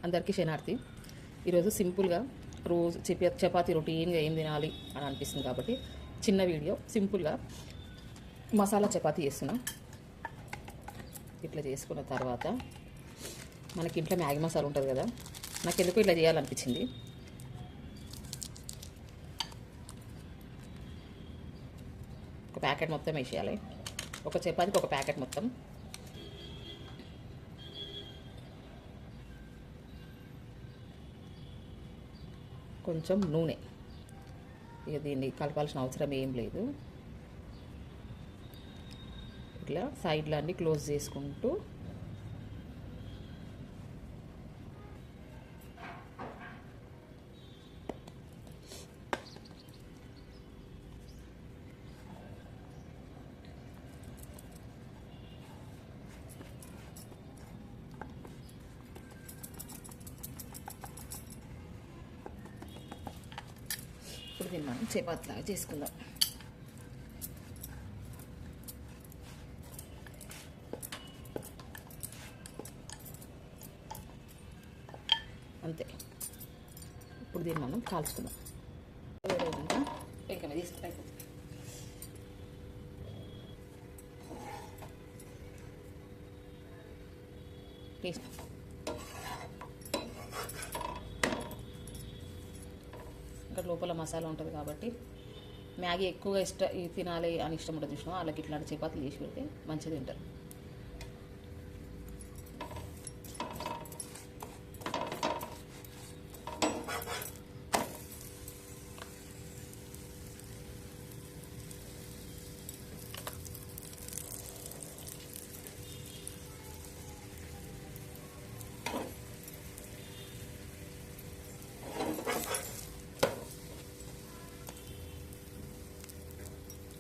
అందరికీ శనార్థి. ఈరోజు సింపుల్గా రోజు చపాతీ రొటీన్గా ఏం తినాలి అని అనిపిస్తుంది కాబట్టి చిన్న వీడియో సింపుల్గా మసాలా చపాతీ చేస్తున్నా. ఇట్లా చేసుకున్న తర్వాత మనకి ఇంట్లో మ్యాగీ మసాలా ఉంటుంది కదా, నాకు ఎందుకు ఇట్లా చేయాలనిపించింది. ఒక ప్యాకెట్ మొత్తం వేసేయాలి. ఒక చపాతీకి ఒక ప్యాకెట్ మొత్తం. కొంచెం నూనె, ఇక దీన్ని కలపాల్సిన అవసరం ఏం లేదు. ఇట్లా సైడ్లో అన్నీ క్లోజ్ చేసుకుంటూ ఇప్పుడు దీన్ని మనం చపాతీలాగా చేసుకుందాం. అంతే. ఇప్పుడు దీన్ని మనం కాల్చుకుందాం. పెంక మీద తీసుకుంటాం. టేస్ట్ ఇక్కడ లోపల మసాలా ఉంటుంది కాబట్టి మ్యాగీ ఎక్కువగా తినాలి అని ఇష్టం ఉంటుంది చూసినా, వాళ్ళకి ఇట్లాంటి చపాతీలు చేసి పెడితే మంచిగా తింటారు.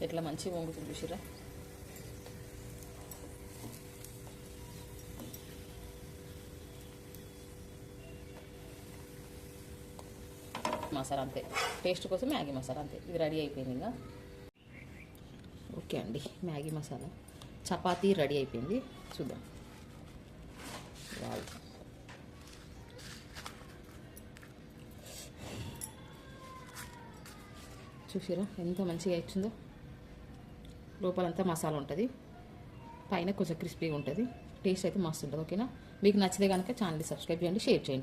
ఎట్లా మంచిగా వంగుతుంది చూసిరా. మసాలా అంతే, టేస్ట్ కోసం మ్యాగీ మసాలా అంతే. ఇది రెడీ అయిపోయింది. ఇంకా ఓకే అండి, మ్యాగీ మసాలా చపాతీ రెడీ అయిపోయింది. చూద్దాం. వావ్, చూసిరా ఎంత మంచిగా వచ్చిందో. లోపలంతా మసాలా ఉంటుంది, పైన కొంచెం క్రిస్పీగా ఉంటుంది. టేస్ట్ అయితే మస్తు ఉంటుంది. ఓకేనా? మీకు నచ్చితే కనుక ఛానల్ని సబ్స్క్రైబ్ చేయండి, షేర్ చేయండి.